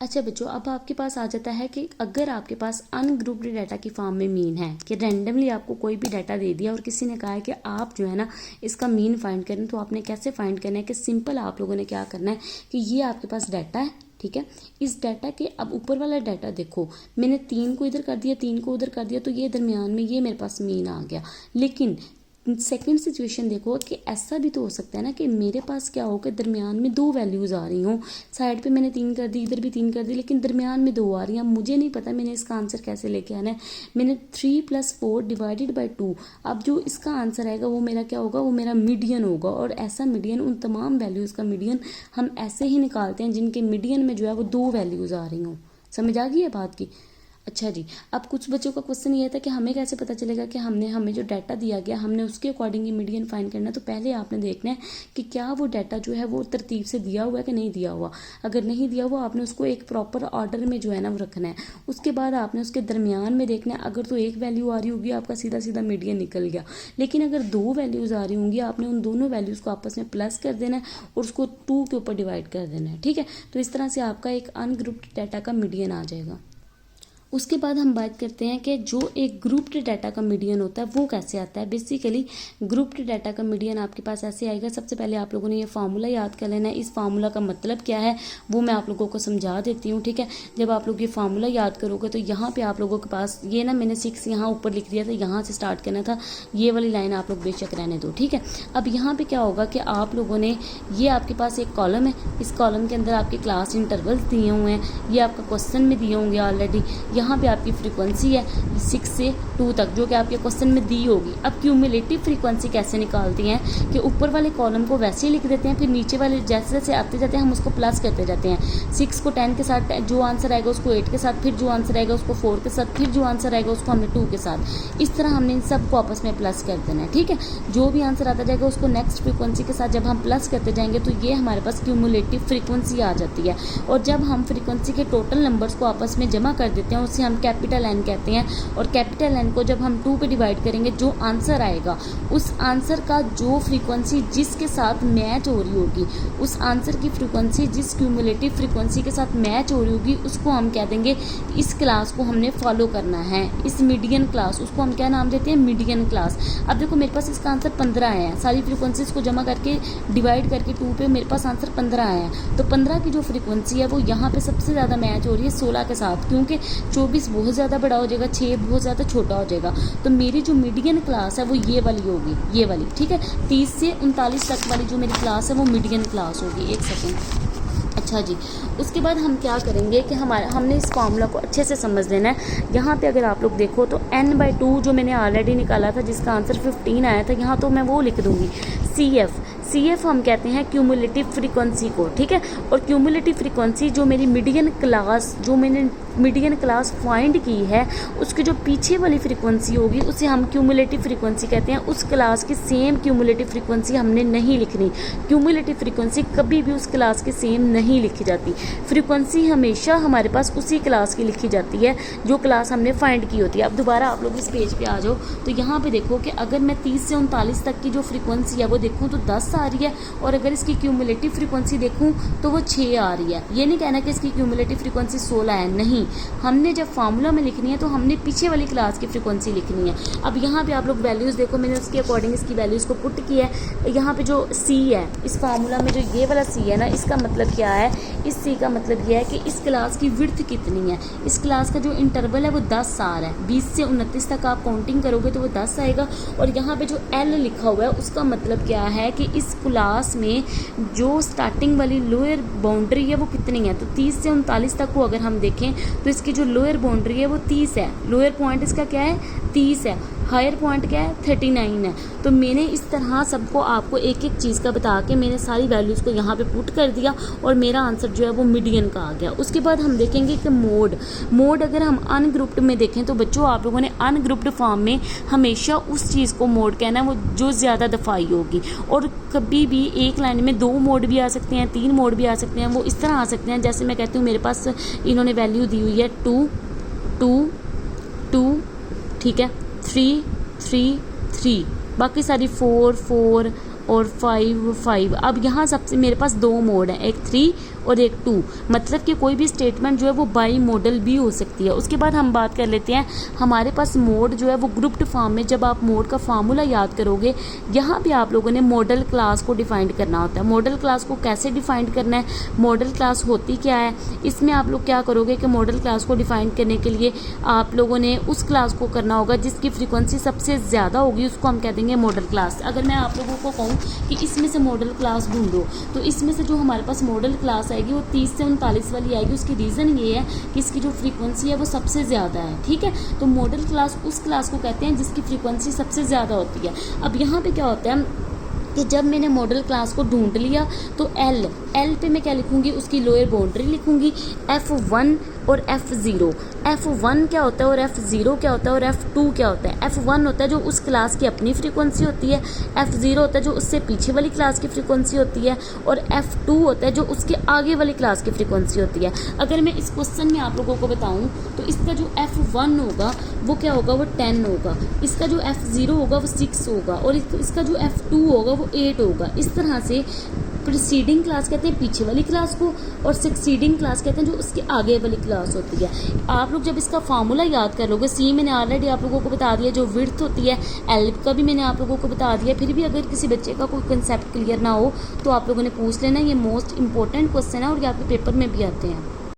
अच्छा बच्चों, अब आपके पास आ जाता है कि अगर आपके पास अनग्रुप्ड डाटा की फॉर्म में मीन है, कि रैंडमली आपको कोई भी डाटा दे दिया और किसी ने कहा है कि आप जो है ना इसका मीन फाइंड करें, तो आपने कैसे फाइंड करना है कि सिंपल आप लोगों ने क्या करना है कि ये आपके पास डाटा है, ठीक है। इस डाटा के अब ऊपर वाला डाटा देखो, मैंने 3 को इधर कर दिया, 3 को उधर कर दिया, तो ये दरमियान में ये मेरे पास मीन आ गया। लेकिन सेकेंड सिचुएशन देखो कि ऐसा भी तो हो सकता है ना कि मेरे पास क्या हो कि दरमियान में 2 वैल्यूज़ आ रही हों, साइड पे मैंने 3 कर दी, इधर भी 3 कर दी, लेकिन दरमियान में 2 आ रही हैं। मुझे नहीं पता मैंने इसका आंसर कैसे लेके आना है। मैंने 3 + 4 डिवाइडेड बाई 2, अब जो इसका आंसर आएगा वो मेरा क्या होगा, वो मेरा मीडियन होगा। और ऐसा मीडियन, उन तमाम वैल्यूज़ का मीडियन हम ऐसे ही निकालते हैं जिनके मीडियन में जो है वो 2 वैल्यूज़ आ रही हों। समझ आ गई है बात की? अच्छा जी, अब कुछ बच्चों का क्वेश्चन ये था कि हमें कैसे पता चलेगा कि हमें जो डाटा दिया गया हमने उसके अकॉर्डिंग ही मीडियन फाइंड करना है। तो पहले आपने देखना है कि क्या वो डाटा जो है वो तरतीब से दिया हुआ है कि नहीं दिया हुआ। अगर नहीं दिया हुआ, आपने उसको एक प्रॉपर ऑर्डर में जो है ना वो रखना है। उसके बाद आपने उसके दरमियान में देखना है, अगर तो एक वैल्यू आ रही होगी आपका सीधा सीधा मीडियन निकल गया। लेकिन अगर 2 वैल्यूज़ आ रही होंगी, आपने उन दोनों वैल्यूज़ को आपस में प्लस कर देना है और उसको 2 के ऊपर डिवाइड कर देना है, ठीक है। तो इस तरह से आपका एक अनग्रुप्ड डाटा का मीडियन आ जाएगा। उसके बाद हम बात करते हैं कि जो एक ग्रुप्ड डाटा का मीडियन होता है वो कैसे आता है। बेसिकली ग्रुप्ड डाटा का मीडियन आपके पास ऐसे आएगा। सबसे पहले आप लोगों ने ये फार्मूला याद कर लेना है। इस फार्मूला का मतलब क्या है वो मैं आप लोगों को समझा देती हूँ, ठीक है। जब आप लोग ये फार्मूला याद करोगे तो यहाँ पे आप लोगों के पास ये ना, मैंने 6 यहाँ ऊपर लिख दिया था, यहाँ से स्टार्ट करना था। ये वाली लाइन आप लोग बेशक रहने दो, ठीक है। अब यहाँ पे क्या होगा कि आप लोगों ने, ये आपके पास एक कॉलम है, इस कॉलम के अंदर आपके क्लास इंटरवल्स दिए हुए हैं, ये आपका क्वेश्चन में दिए होंगे ऑलरेडी। यहाँ पे आपकी फ्रीक्वेंसी है 6 से 2 तक, जो कि आपके क्वेश्चन में दी होगी। अब क्यूमुलेटिव फ्रीक्वेंसी कैसे निकालती हैं कि ऊपर वाले कॉलम को वैसे ही लिख देते हैं, फिर नीचे वाले जैसे जैसे आते जाते हैं हम उसको प्लस करते जाते हैं। 6 को 10 के साथ, जो आंसर आएगा उसको 8 के साथ, फिर जो आंसर आएगा उसको 4 के साथ, फिर जो आंसर आएगा उसको हमने 2 के साथ। इस तरह हमने इन सबको आपस में प्लस कर देना है, ठीक है। जो भी आंसर आता जाएगा उसको नेक्स्ट फ्रीक्वेंसी के साथ जब हम प्लस करते जाएंगे तो ये हमारे पास क्यूमुलेटिव फ्रीक्वेंसी आ जाती है। और जब हम फ्रीक्वेंसी के टोटल नंबर्स को आपस में जमा कर देते हैं उसे हम कैपिटल एन कहते हैं। और कैपिटल एन को जब हम 2 पे डिवाइड करेंगे, जो आंसर आएगा उस आंसर का जो फ्रीक्वेंसी जिसके साथ मैच हो रही होगी, उस आंसर की फ्रीक्वेंसी जिस क्यूमुलेटिव फ्रीक्वेंसी के साथ मैच हो रही होगी उसको हम कह देंगे इस क्लास को हमने फॉलो करना है, इस मीडियन क्लास। उसको हम क्या नाम देते हैं, मीडियन क्लास। अब देखो मेरे पास इसका आंसर 15 आया है, सारी फ्रीक्वेंसीज को जमा करके डिवाइड करके 2 पे मेरे पास आंसर 15 आया है। तो 15 की जो फ्रीक्वेंसी है वो यहाँ पे सबसे ज़्यादा मैच हो रही है 16 के साथ, क्योंकि 24 बहुत ज़्यादा बड़ा हो जाएगा, 6 बहुत ज़्यादा छोटा हो जाएगा। तो मेरी जो मीडियन क्लास है वो ये वाली होगी, ये वाली, ठीक है। 30 से 39 तक वाली जो मेरी क्लास है वो मीडियन क्लास होगी। एक सेकेंड। अच्छा जी, उसके बाद हम क्या करेंगे कि हमने इस फार्मूला को अच्छे से समझ लेना है। यहाँ पे अगर आप लोग देखो तो n/2 जो मैंने ऑलरेडी निकाला था जिसका आंसर 15 आया था, यहाँ तो मैं वो लिख दूंगी CF हम कहते हैं क्यूमुलेटिव फ्रीक्वेंसी को, ठीक है। और क्यूमुलेटिव फ्रीक्वेंसी जो मेरी मीडियन क्लास, जो मैंने मीडियन क्लास फाइंड की है उसकी जो पीछे वाली फ्रीक्वेंसी होगी उसे हम क्यूमुलेटिव फ्रीक्वेंसी कहते हैं। उस क्लास की सेम क्यूमुलेटिव फ्रीक्वेंसी हमने नहीं लिखनी। क्यूमुलेटिव फ्रीक्वेंसी कभी भी उस क्लास की सेम नहीं लिखी जाती। फ्रीक्वेंसी हमेशा हमारे पास उसी क्लास की लिखी जाती है जो क्लास हमने फाइंड की होती है। अब दोबारा आप लोग इस पेज पे आ जाओ तो यहाँ पे देखो कि अगर मैं 30 से 39 तक की जो फ्रीक्वेंसी है वो देखूँ तो 10 आ रही है, और अगर इसकी क्यूमुलेटिव फ्रीक्वेंसी देखूँ तो वो 6 आ रही है। ये नहीं कहना कि इसकी क्यूमुलेटिव फ्रीक्वेंसी 16 है, नहीं। हमने जब फार्मूला में लिखनी है तो हमने पीछे वाली क्लास की फ्रीक्वेंसी लिखनी है। अब यहाँ पे आप लोग वैल्यूज़ देखो, मैंने उसके अकॉर्डिंग इसकी वैल्यूज़ को पुट किया है। यहाँ पे जो C है इस फार्मूला में, जो ये वाला C है ना, इसका मतलब क्या है, इस C का मतलब ये है कि इस क्लास की विड्थ कितनी है। इस क्लास का जो इंटरवल है वो 10 आ रहा है। 20 से 29 तक आप काउंटिंग करोगे तो वो 10 आएगा। और यहाँ पे जो L लिखा हुआ है उसका मतलब क्या है कि इस क्लास में जो स्टार्टिंग वाली लोअर बाउंड्री है वो कितनी है। तो 30 से 39 तक को अगर हम देखें तो इसकी जो लोअर बाउंड्री है वो 30 है। लोअर पॉइंट इसका क्या है, 30 है। हायर पॉइंट क्या है, 39 है। तो मैंने इस तरह सबको आपको एक एक चीज़ का बता के मैंने सारी वैल्यूज़ को यहाँ पे पुट कर दिया और मेरा आंसर जो है वो मीडियन का आ गया। उसके बाद हम देखेंगे कि मोड अगर हम अनग्रुप्ड में देखें तो बच्चों आप लोगों ने अनग्रुप्ड फॉर्म में हमेशा उस चीज़ को मोड कहना है वो जो ज़्यादा दफ़ाई होगी। और कभी भी एक लाइन में 2 मोड भी आ सकते हैं, 3 मोड भी आ सकते हैं। वो इस तरह आ सकते हैं जैसे मैं कहती हूँ मेरे पास इन्होंने वैल्यू दी हुई है 2 2 2, ठीक है, 3 3 3, बाकी सारी 4 4 और 5 5। अब यहाँ सबसे मेरे पास 2 मोड हैं, एक 3 और एक टू, मतलब कि कोई भी स्टेटमेंट जो है वो बाई मॉडल भी हो सकती है। उसके बाद हम बात कर लेते हैं, हमारे पास मोड जो है वो ग्रुप्ड फॉर्म में, जब आप मोड का फार्मूला याद करोगे यहाँ पे आप लोगों ने मॉडल क्लास को डिफाइंड करना होता है। मॉडल क्लास को कैसे डिफाइंड करना है, मॉडल क्लास होती क्या है, इसमें आप लोग क्या करोगे कि मॉडल क्लास को डिफाइंड करने के लिए आप लोगों ने उस क्लास को करना होगा जिसकी फ्रीक्वेंसी सबसे ज़्यादा होगी, उसको हम कह देंगे मॉडल क्लास। अगर मैं आप लोगों को कहूँ कि इसमें से मॉडल क्लास ढूंढो, तो इसमें से जो हमारे पास मॉडल क्लास आएगी वो 30 से 39 वाली आएगी। उसकी रीज़न ये है कि इसकी जो फ्रीक्वेंसी है वो सबसे ज़्यादा है, ठीक है। तो मॉडल क्लास उस क्लास को कहते हैं जिसकी फ्रीक्वेंसी सबसे ज़्यादा होती है। अब यहाँ पे क्या होता है कि जब मैंने मॉडल क्लास को ढूंढ लिया तो एल पे मैं क्या लिखूंगी, उसकी लोअर बाउंड्री लिखूंगी, F1 और F0। F1 क्या होता है और F0 क्या होता है और F2 क्या होता है। F1 होता है जो उस क्लास की अपनी फ्रीक्वेंसी होती है, F0 होता है जो उससे पीछे वाली क्लास की फ्रीक्वेंसी होती है, और F2 होता है जो उसके आगे वाली क्लास की फ्रीक्वेंसी होती है। अगर मैं इस क्वेश्चन में आप लोगों को बताऊं तो इसका जो F1 होगा वो क्या होगा, वो 10 होगा, इसका जो F0 होगा वो 6 होगा, और इसका जो F2 होगा वो 8 होगा। इस तरह से प्रीसीडिंग क्लास कहते हैं पीछे वाली क्लास को, और सक्सीडिंग क्लास कहते हैं जो उसके आगे वाली क्लास होती है। आप लोग जब इसका फार्मूला याद कर लोगे, सी मैंने ऑलरेडी आप लोगों को बता दिया, जो विड्थ होती है, एल का भी मैंने आप लोगों को बता दिया। फिर भी अगर किसी बच्चे का कोई कंसेप्ट क्लियर ना हो तो आप लोगों ने पूछ लेना, ये मोस्ट इंपॉर्टेंट क्वेश्चन है और ये आपके पेपर में भी आते हैं।